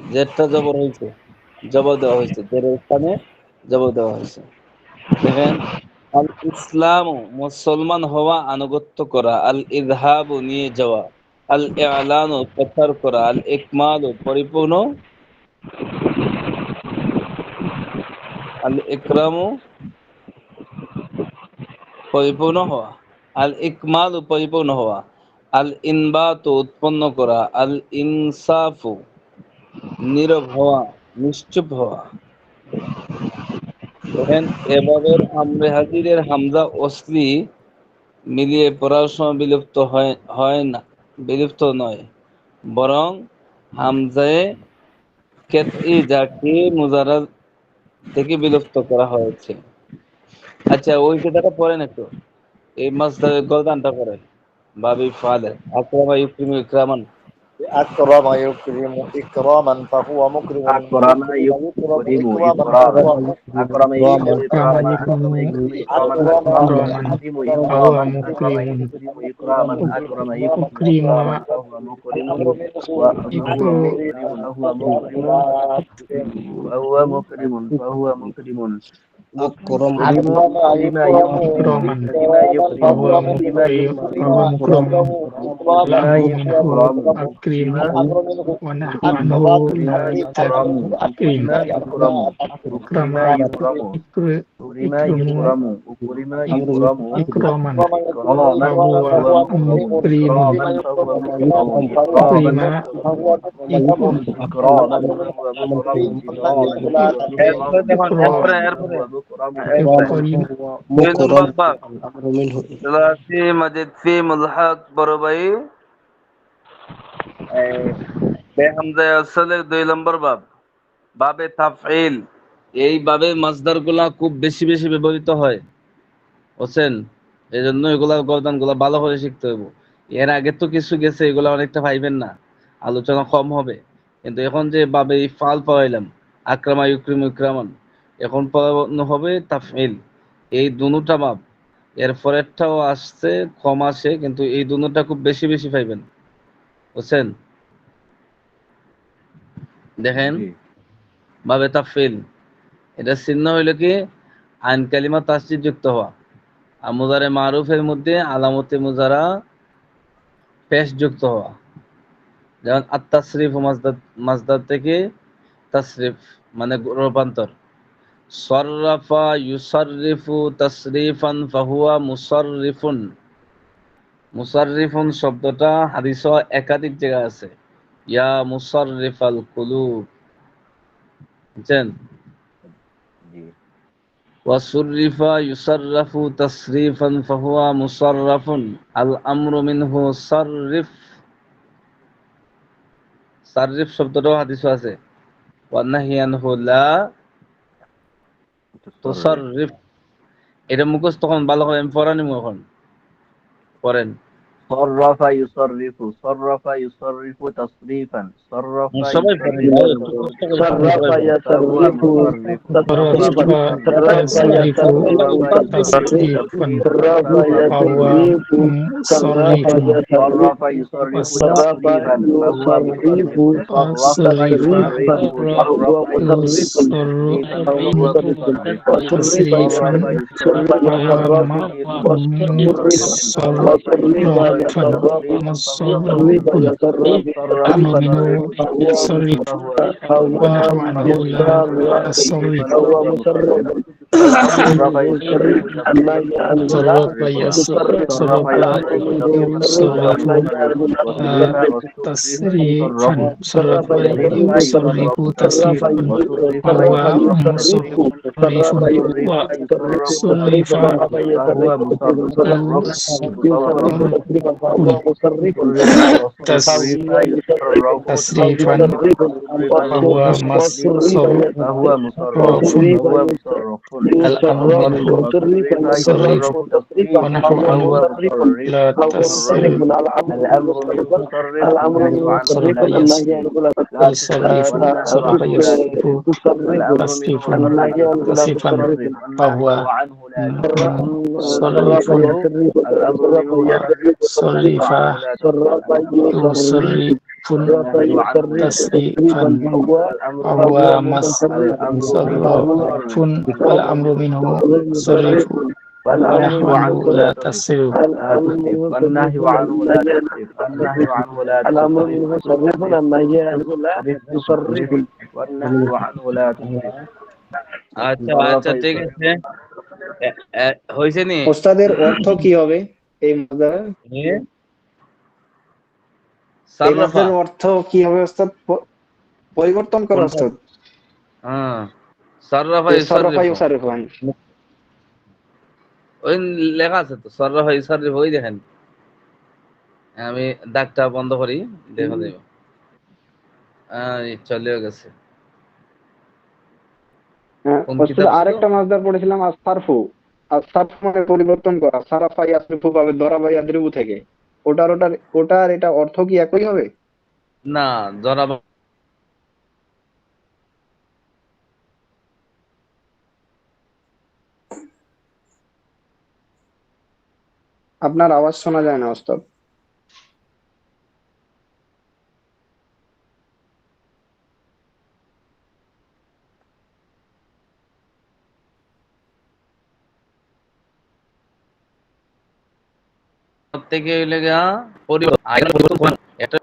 জেরটা জবর হয়েছে, জবর দেওয়া হয়েছে, জের স্থানে জবর দেওয়া হয়েছে। দেখেন আল ইসলাম মুসলমান হওয়া, আনুগত্য করা, আল ইযহাবু নিয়ে যাওয়া, আল ইলানু প্রচার করা, আল ইকমালু পরিপূর্ণ, আল ইকরামু পরিপূর্ণ হওয়া, আল ইকমালু পরিপূর্ণ হওয়া, আল ইনবাতু উৎপন্ন করা, আল ইনসাফু নীরব হওয়া, নিশ্চুপ হওয়া। দেখেন এবারের আমরে হাজিরের হামজা অসলি মিলিয়ে পড়ার সময় বিলুপ্ত হয় না, বিলুপ্ত নয়, বরং হামজায়ে কেতই যাকে মুজারা থেকে বিলুপ্ত করা হয়েছে। আচ্ছা ওই কথাটা পড়েন একটু, এই মাসদারের গলদানটা করেন বাবি ফালে আকরামা ইউকরিমু ইকরামান। أكرم يكرم إكراما فهو مكرم أكرم يكرم يكرم إكراما إكراما فهو أكرم يكرم كما إكراما يكون أكرم يكرم إكراما إكراما أكرم فهو يكرم إكراما مكرم أكرم يكرم أكرم إكراما فهو مكرم فهو مكرم فهو مكرم أكرم إكراما فهو مكرم له منه أكرم ونحو عنه لا تكرم أكرم إكرم إكراما فهو مكرم أكرم مجد في ملحق بربعي বে হামজা ওয়াসলের 2 নম্বর বাব, বাবে তাফঈল। এই বাবে মাসদার গুলা খুব বেশি বেশি ব্যবহৃত হয়, বুঝছেন? এই জন্য এগুলা গর্দান গুলা ভালো করে শিখতে হইব। এর আগে তো কিছু গেছে, এগুলা অনেকটা পাইবেন না, আলোচনা কম হবে। কিন্তু এখন যে বাবে ফাল পাইলাম, আকরামা ইউক্রিম ইকরামান, এখন পড়ানো হবে তাফঈল। এই দুটা বাব, এর পরেরটাও আসছে, কম আসে, কিন্তু এই দুটা খুব বেশি বেশি পাইবেন, বুঝছেন? দেখেন, বাবে তাফঈল, এটা চিহ্ন হইল কি আইন কালিমা তাসদিদ যুক্ত হওয়া। আর মুজারে মারুফের মধ্যে আলামতে মুজারা পেশ যুক্ত হওয়া। যেমন আত-তাসরিফ মাসদার, মাসদার থেকে তাসরিফ মানে রূপান্তর। সররাফা ইউসাররিফু তাসরিফান ফাহুয়া মুসাররিফুন। মুসাররিফুন শব্দটা হাদিসে একাধিক জায়গায় আছে, ইয়া মুসাররিফাল কুলুব, বুঝছেন? ওয়াসুররিফা ইউসাররাফু তাসরিফান ফাহুয়া মুসাররাফুন, আল আমরু মিনহু সাররিফ। সাররিফ শব্দটাও হাদিসে আছে, ওয়ান নাহি আনহু লা তুসাররিফ। এটা মুখস্থ তখন ভালো করে আমি পড়ানি এখন পড়েন। صرف يصرف صرف يصرف تصريفا صرف সবাই পড়েন يصرف ভাই, একটু কষ্ট করে পড়েন, صرف সবাই পড়েন। فهو مصرف صرف تصريف تصريفا فهو مصرف صرف يصرف تصريفا فهو مصرف تصريف تصريفا فهو مصرف الأمر منه يصرف ونحو عنه لا الصريف. صرف يصرف تصريفا صرف يصرف تصريفا وهو مصرف وصرف تصريفا وهو مصرف الأمر منه صرف ونحو عنه لا تصرف صرف يصرف صرف يصرف تصريفا تصريفا فهو صرف صرف يصرف تصريفا وهو مصرف الأمر منه صرف ونحو عنه لا تصرف والنهي عنه لا تصرف والنهي عنه لا تصرف والنهي عنه لا تصرف আচ্ছা আচ্ছা, ঠিক আছে, হয়েছে নি? ওস্তাদের অর্থ কি হবে এই মাসদার? এই সাররাফা, মাসদারের অর্থ কি হবে ওস্তাদ? পরিবর্তন করো ওস্তাদ। হ্যাঁ, সাররাফা সরফা ইউসাররিফু, ইউসাররিফু। ওই লেখা আছে তো, সররাফা ইউসাররিফু, ওই দেখেন। আমি দাগটা বন্ধ করি, দেখা দেব। চলেও গেছে। কোন কিতাব ছিল? আরেকটা মাসদার পড়েছিলাম আসসারফু। আসসারফু মানে পরিবর্তন করা। সারাফা ইয়াসরিফু পাবে দরাবা ইয়াদরিবু থেকে। ওটার এটা অর্থ কি একই হবে? না, জরাবা আপনার আওয়াজ শোনা যায় না ওস্তাদ। থেকে হইলে গিয়া পরিবর্তন এটা।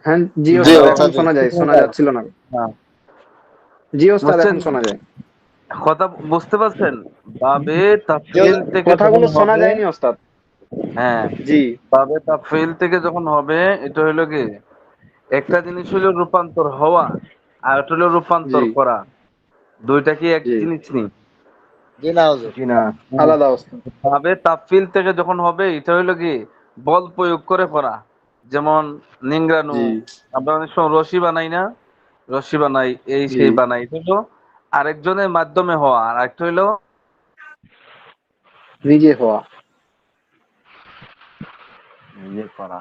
হ্যাঁ জি জি, ওস্তাদ, ওস্তাদ, এখন শোনা যায়, শোনা যাচ্ছিল না। হ্যাঁ, জি ওস্তাদ, বুঝছেন? এখন শোনা যায়। কথা বুঝতে পারছেন? বাবে তাফসীল থেকে কথাগুলো যখন শোনা হবে, যায়নি ওস্তাদ। হ্যাঁ, জি বাবে তাফসীল থেকে যখন হবে, এটা হইলো কি, একটা জিনিস হইলো রূপান্তর হওয়া, আর একটা হইলো রূপান্তর জি করা। দুইটা কি এক জি জিনিস নেই? জি না হুজুর। জি না আলাদা ওস্তাদ। বাবে তাফসীল থেকে যখন হবে, এটা হইলো কি, বল প্রয়োগ করে করা। যেমন নিংরানু, জি আমরা অনেক সময় রশি বানাই না, রশি বানাই, এই জি সেই বানাই, এটা হলো আরেকজনের মাধ্যমে হওয়া। আর একটা হইলো নিজে হওয়া। নিজে করা।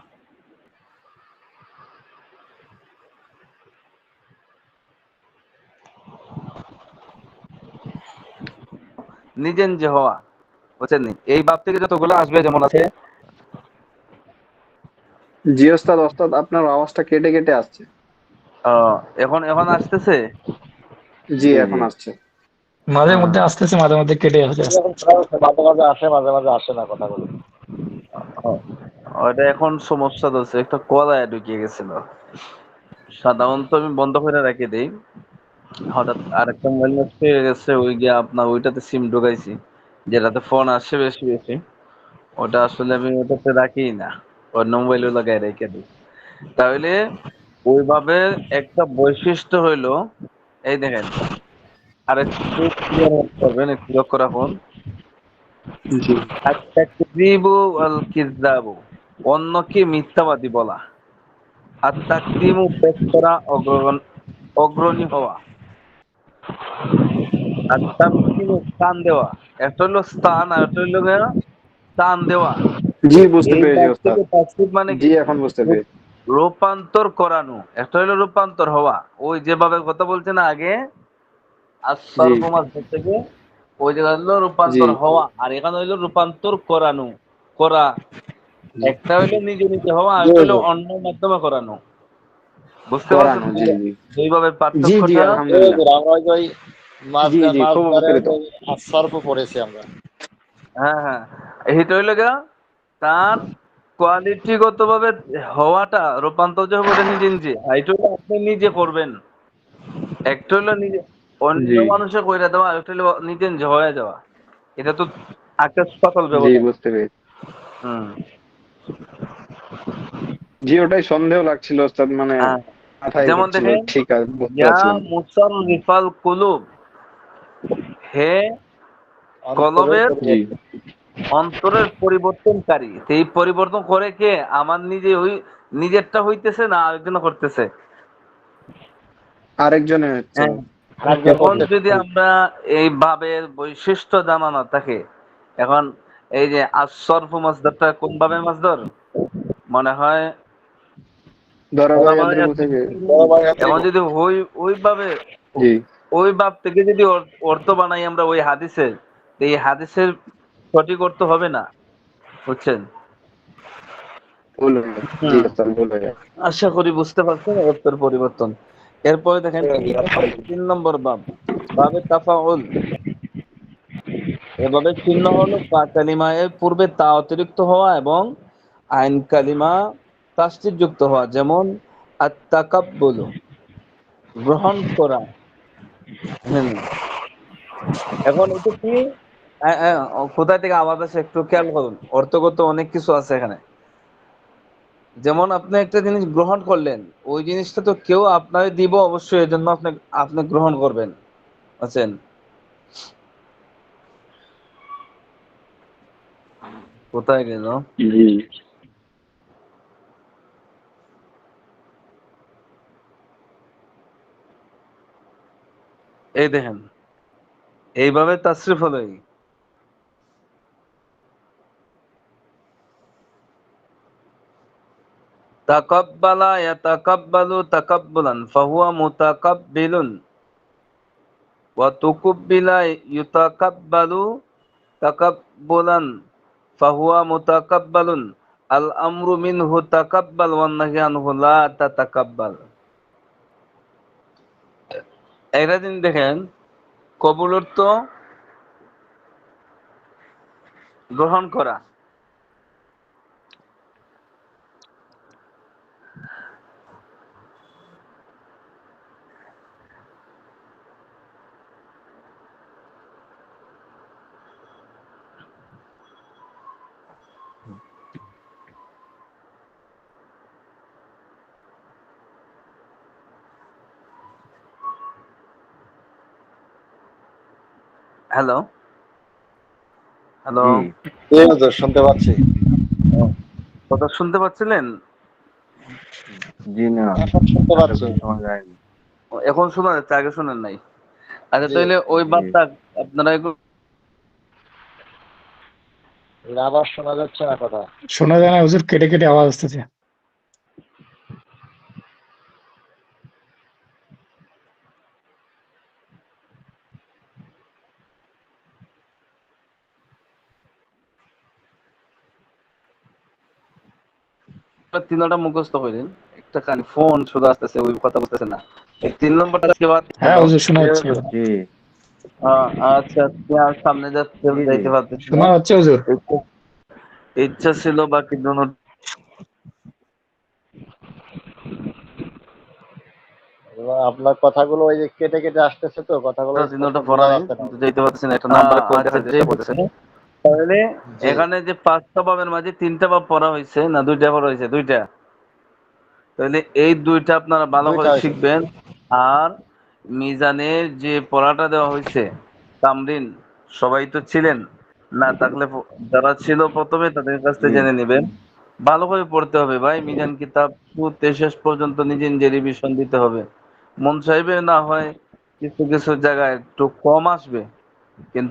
নিজে নিজে হওয়া, বুঝছেন নি? এই ভাব থেকে যতগুলো আসবে, যেমন আছে জি ওস্তাদ, ওস্তাদ আপনার আওয়াজটা কেটে কেটে আসছে। এখন এখন আসতেছে। জি জি এখন জি। আসছে। মাঝে হ্যাঁ, মধ্যে আসতেছে, মাঝে মধ্যে কেটে আসে। এখন প্রায় মাঝে মাঝে আসে, মাঝে মাঝে আসে না কথাগুলো। ওইটা এখন সমস্যা হচ্ছে, একটা কলায় ঢুকিয়ে গেছিল। সাধারণত আমি বন্ধ করে রেখে দিই, হঠাৎ আরেকটা মোবাইল নষ্ট হয়ে গেছে, ওই গিয়ে আপনার ওইটাতে সিম ঢুকাইছি, যেটাতে ফোন আসে বেশি বেশি। ওটা আসলে আমি ওটাতে রাখি না, অন্য মোবাইলে লাগাই রেখে দিই। তাহলে ওইভাবে একটা বৈশিষ্ট্য হইলো, এই দেখেন, আরেকটু ক্লিয়ার করবেন, একটু লক্ষ্য রাখুন। জি আত-তাকযীবু ওয়াল কিযযাবু, অন্যকে মিথ্যাবাদী বলা। আত-তাকদিমু পেশ করা, অগ্রণী হওয়া। আত-তামকিনু স্থান দেওয়া। একটা হলো স্থান, আর একটা হলো গিয়া স্থান দেওয়া। জি বুঝতে এই পেরেছি বাদ ওস্তাদ। থেকে তাসরিফ মানে জি কি? এখন বুঝতে পেরেছি। রূপান্তর করানো। একটা হলো রূপান্তর হওয়া, ওই যেভাবে কথা বলছেন আগে, জি আসসারফু মাসদার থেকে, ওই জায়গা হলো জি রূপান্তর হওয়া, আর এখানে হইলো রূপান্তর করানো, করা। জি। একটা হইলো নিজে নিজে হওয়া, আর জি একটা হইলো হুজুর। অন্য মাধ্যমে করানো। বুঝতে পারছেন করানো, জি জি। দুইভাবে জি জি পার্থক্যটা? জি আলহামদুলিল্লাহ। হুজুর, আমরা ওই যে ওই জি জি খুব মাছদারের উপকৃত। ওই আসসারফও পড়েছি আমরা। হ্যাঁ হ্যাঁ, এইটা হইলো গা তার কোয়ালিটিগত ভাবে হওয়াটা, রূপান্তর যে হবে ওটা নিজে নিজে, আর এটা হইলো আপনি নিজে করবেন। একটা হইলো নিজে, অন্য জি মানুষে কইরা দেওয়া, আর একটা হইলো নিজে নিজে হয়ে যাওয়া। এটা তো আকাশ পাতাল জি ব্যবধান। বুঝতে পেরেছি। হুম। জি ওটাই সন্দেহ লাগছিল ওস্তাদ, মানে হ্যাঁ, মাথায় যেমন ঘুরছিল, দেখেন, ঠিক আছে বুঝতে ইয়া পারছিলাম। মুসাররিফাল কুলুব, হে অন্তরের কলবের জি পরিবর্তন। অন্তরের পরিবর্তনকারী। এই পরিবর্তন করে কে? আমার নিজে, ওই নিজেরটা হইতেছে না আরেকজন করতেছে। আরেকজনের হচ্ছে। হ্যাঁ, একজন এখন করতে। যদি আমরা এই ভাবের বৈশিষ্ট্য জানা না থাকে, এখন এই যে আসরফু মাসদারটা কোন ভাবে মাসদার মনে হয়, ধরাবাই বরাবর আদ্রবু থেকে। বড় ভাই এখন আত্মীয়। যদি ওইভাবে, জি ওই ভাব থেকে যদি অর্থ বানাই আমরা ওই হাদিসের, এই হাদিসের সঠিক অর্থ হবে না, বুঝছেন? ভুল হয়ে গেছে। জি হুম, ওস্তাদ ভুল হয়ে গেছে। আশা করি বুঝতে পারছেন অর্থের পরিবর্তন। এরপরে দেখেন এই ভাবে 3 নম্বর বাব, বাবে তাফাউল। এভাবে চিহ্ন হলো কালিমা এর পূর্বে তা অতিরিক্ত হওয়া এবং আইন কালিমা তাসদীদ যুক্ত হওয়া, যেমন আত-তাকাব্বুলু, গ্রহণ করা। হুম, এখন এটা কি, কোথা থেকে আওয়াজ আসে একটু খেয়াল করুন, অর্থগত অনেক কিছু আছে এখানে। যেমন আপনি একটা জিনিস গ্রহণ করলেন, ওই জিনিসটা তো কেউ আপনাকে দিব অবশ্যই, এজন্য আপনি আপনি গ্রহণ করবেন, আছেন? কোথায় গেল? জি এই দেখেন, এইভাবে তাসরিফ হলো এই। তাকাব্বালা ইয়াতাকাব্বালু তাকাব্বুলান ফাহুয়া মুতাকাব্বিলুন, ওয়া তুকুব্বিলা ইউতাকাব্বালু তাকাব্বুলান ফাহুয়া মুতাকাব্বালুন। আল আমরু মিনহু তাকাব্বাল ওয়ান নাহি আনহু লা তাতাকাব্বাল। এটা দিন দেখেন, কবুল অর্থ গ্রহণ করা। হ্যালো, হ্যালো, জি জি হুজুর, শুনতে পাচ্ছি। কথা শুনতে পাচ্ছিলেন? জি না, এখন শুনতে পাচ্ছি। এতক্ষণ শোনা যায়নি। এখন শোনা যাচ্ছে, আগে শোনেন নাই? আচ্ছা জি। তাহলে ওই জি। বার্তা আপনারা একটু আবার শোনা যাচ্ছে না কথা। শোনা যায় না হুজুর, কেটে কেটে আওয়াজ আসতেছে। তিনটা মুখস্থ করেন, একটা খালি ফোন শুধু আসতেছে, ওই কথা বলতেছে না। এই 3 নম্বরটা কে বাদ? হ্যাঁ হ্যালো, হুজুর, শোনা যাচ্ছে এবার। জি আচ্ছা আপনি আর সামনে জি। যাইতে পারতেছি না। শোনা যাচ্ছে হুজুর। ইচ্ছা ইচ্ছা ছিল বাকি দুটো এবং আপনার কথাগুলো ওই যে কেটে কেটে আসতেছে, তো কথাগুলো স্পষ্ট তিনটা পড়া বোঝা নেই, যাচ্ছে না। কিন্তু যাইতে পারতেছি না, এটা নাম্বার কোড দেখাচ্ছে, যেটা বলতেছে। তাহলে জি, এখানে যে 5টা বাবের মাঝে 3টা বাব পড়া হয়েছে না 2টা পড়া হয়েছে? 2টা। তাহলে এই 2টা আপনারা ভালো দুইটা করে হয়েছে। শিখবেন। আর মিজানের যে পড়াটা দেওয়া হয়েছে, তামরিন, সবাই তো ছিলেন না, থাকলে যারা ছিল প্রথমে তাদের কাছ থেকে জি জেনে নেবেন। ভালোভাবে পড়তে হবে ভাই, মিজান কিতাব শুরুতে শেষ পর্যন্ত নিজে নিজে রিভিশন দিতে হবে। মন চাইবে না হয় কিছু কিছু জায়গায় একটু কম আসবে, কিন্তু